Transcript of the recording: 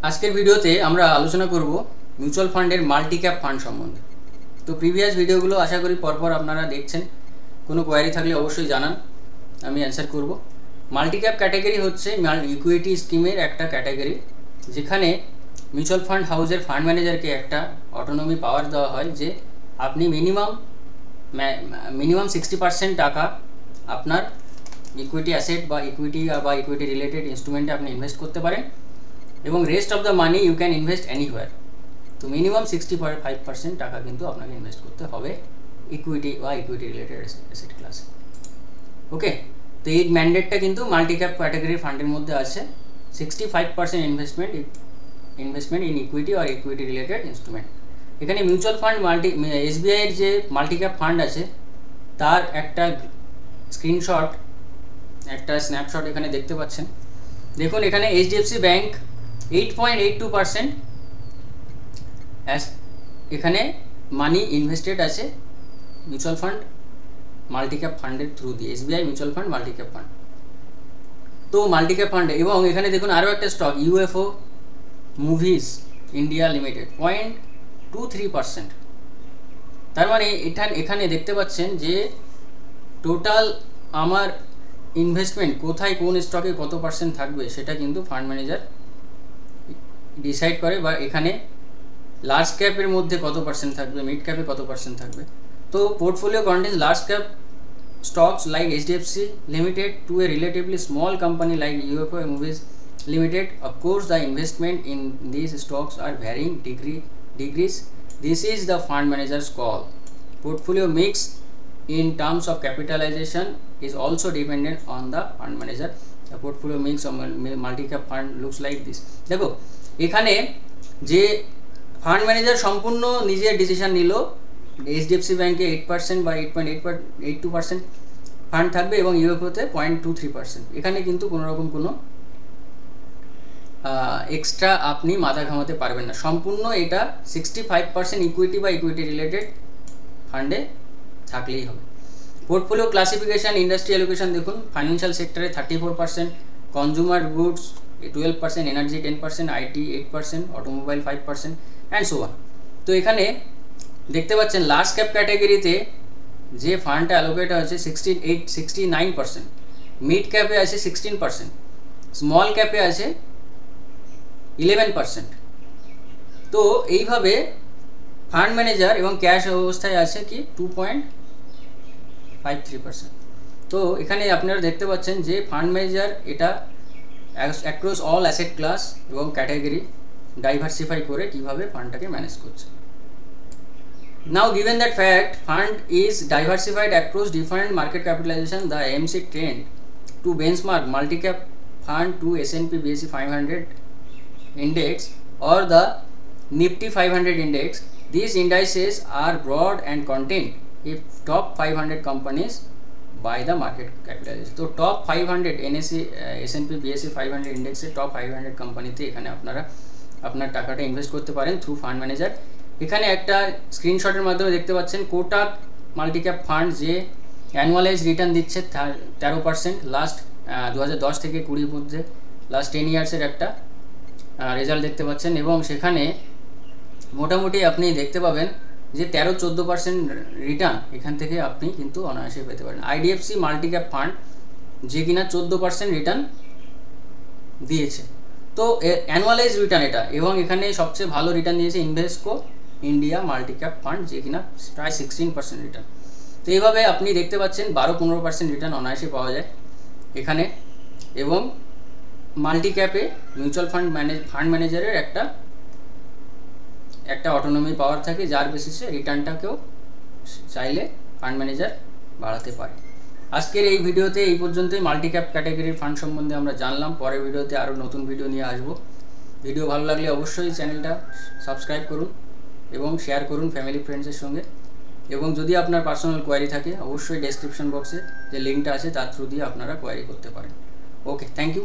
আজকের ভিডিওতে আমরা আলোচনা করব মিউচুয়াল ফান্ডের মাল্টি ক্যাপ ফান্ড সম্বন্ধে। তো প্রিভিয়াস ভিডিওগুলো আশা করি পরপর আপনারা দেখছেন, কোনো কোয়ারি থাকলে অবশ্যই জানান, আমি অ্যান্সার করব। মাল্টি ক্যাপ ক্যাটাগরি হচ্ছে ইকুইটি স্কিমের একটা ক্যাটাগরি, যেখানে মিউচুয়াল ফান্ড হাউসের ফান্ড ম্যানেজারকে একটা অটোনমি পাওয়ার দেওয়া হয় যে আপনি মিনিমাম 60% টাকা আপনার ইকুইটি অ্যাসেট বা ইকুইটি রিলেটেড ইনস্ট্রুমেন্টে আপনি ইনভেস্ট করতে পারেন, এবং rest of the money you can invest anywhere. তো মিনিমাম 65% টাকা কিন্তু আপনাকে ইনভেস্ট করতে হবে ইকুইটি রিলেটেড অ্যাসেট ক্লাসে। ওকে, তো এই ম্যান্ডেটটা কিন্তু মাল্টি ক্যাপ ক্যাটাগরির ফান্ডের মধ্যে আছে। 65% investment in equity related instrument. এখানে মিউচুয়াল ফান্ড এসবিআইয়ের যে মাল্টি ক্যাপ ফান্ড আছে তার একটা স্ক্রিনশট, একটা স্ন্যাপশট এখানে দেখতে পাচ্ছেন। দেখুন, এখানে এইচডিএফসি ব্যাংক 8.82% এখানে মানি ইনভেস্টেড আছে মিউচুয়াল ফান্ড মাল্টি ক্যাপ ফান্ডের থ্রু দিয়ে, SBI mutual fund multi cap fund. তো মাল্টি ক্যাপ ফান্ডে, এবং এখানে দেখুন আরও একটা stock UFO movies India limited 0.23%। তার মানে এখানে দেখতে পাচ্ছেন যে টোটাল আমার ইনভেস্টমেন্ট কোথায় কোন স্টকে কত পার্সেন্ট থাকবে সেটা কিন্তু ফান্ড ম্যানেজার ডিসাইড করে, বা এখানে লার্জ ক্যাপের মধ্যে কত পার্সেন্ট থাকবে, মিড ক্যাপে কত পার্সেন্ট থাকবে। তো portfolio contains large cap stocks like HDFC Limited to a relatively small company like UFO Movies Limited. Of course, the investment in these stocks are varying degrees. This is the fund manager's call. Portfolio mix in terms of capitalization is also dependent on the fund manager. The portfolio mix of multi-cap fund looks like this. দেখো, এখানে যে fund manager সম্পূর্ণ নিজের decision নিল, HDFC ব্যাংকে 8% বা 8.82% fund থাকবে এবং ইউএফওতে 0.23%। এখানে কিন্তু কোনো রকম কোনো এক্সট্রা আপনি মাথা ঘামাতে পারবেন না, সম্পূর্ণ এটা 65% ইকুইটি রিলেটেড ফান্ডে থাকলেই হবে। পোর্টফোলিও ক্লাসিফিকেশান, ইন্ডাস্ট্রি অ্যালোকেশন দেখুন, ফাইন্যান্সিয়াল সেক্টরে 34%, consumer goods 12%, energy 10%, IT 8%, automobile 5% and so on. তো এখানে দেখতে পাচ্ছেন লার্জ ক্যাপ ক্যাটাগরিতে যে ফান্ডটা অ্যালোকেট হয়েছে 69%, মিড ক্যাপে আছে 16%, স্মল ক্যাপে আছে 11%। তো এইভাবে ফান্ড ম্যানেজার এবং ক্যাশ অবস্থায় আছে কি 2.53%। তো এখানে আপনারা দেখতে পাচ্ছেন যে ফান্ড ম্যানেজার এটা অ্যাক্রস অল অ্যাসেট ক্লাস এবং ক্যাটাগরি ডাইভার্সিফাই করে কিভাবে ফান্ডটাকে ম্যানেজ করছে। Now, given that fact, fund is diversified across different market capitalization, the AMC trend to benchmark multi-cap fund to S&P BSE 500 index or the Nifty 500 index. These indices are broad and contain if top 500 companies by the market capitalization. So, top 500 NSE S&P BSE 500 index top 500 কোম্পানিতে এখানে আপনারা আপনার টাকাটা invest করতে পারেন through fund manager. এখানে একটা স্ক্রিনশটের মাধ্যমে দেখতে পাচ্ছেন কোটাক মাল্টি ক্যাপ ফান্ড যে অ্যানুয়ালাইজ রিটার্ন দিচ্ছে 13% লাস্ট 2010 থেকে 20 মধ্যে লাস্ট 10 ইয়ার্সের একটা রেজাল্ট দেখতে পাচ্ছেন, এবং সেখানে মোটামুটি আপনি দেখতে পাবেন যে 13-14% রিটার্ন এখান থেকে আপনি কিন্তু অনায়াসে পেতে পারেন। আইডিএফসি মাল্টি ক্যাপ ফান্ড যে কিনা 14% রিটার্ন দিয়েছে, তো অ্যানুয়ালাইজ রিটার্ন এটা, এবং এখানে সবচেয়ে ভালো রিটার্ন দিয়েছে ইনভেস্টকো ইন্ডিয়া মাল্টি ক্যাপ ফান্ড যে কিনা প্রায় 16% রিটার্ন। তো এইভাবে আপনি দেখতে পাচ্ছেন 12-15% রিটার্ন অনায়াসে পাওয়া যায় এখানে, এবং মাল্টি ক্যাপে মিউচুয়াল ফান্ড ম্যানেজারের একটা অটোনমি পাওয়ার থাকে, যার বেসিসে রিটার্নটাকেও চাইলে ফান্ড ম্যানেজার বাড়াতে পারে। আজকের এই ভিডিওতে এই পর্যন্তই মাল্টি ক্যাপ ক্যাটাগরির ফান্ড সম্বন্ধে আমরা জানলাম। পরের ভিডিওতে আরও নতুন ভিডিও নিয়ে আসবো। ভিডিও ভালো লাগলে অবশ্যই চ্যানেলটা সাবস্ক্রাইব করুন এবং শেয়ার করুন ফ্যামিলি ফ্রেন্ডসের সঙ্গে, এবং যদি আপনার পার্সোনাল কোয়ারি থাকে অবশ্যই ডেসক্রিপশন বক্সে যে লিঙ্কটা আছে তার থ্রু দিয়ে আপনারা কোয়ারি করতে পারেন। ওকে, থ্যাংক ইউ।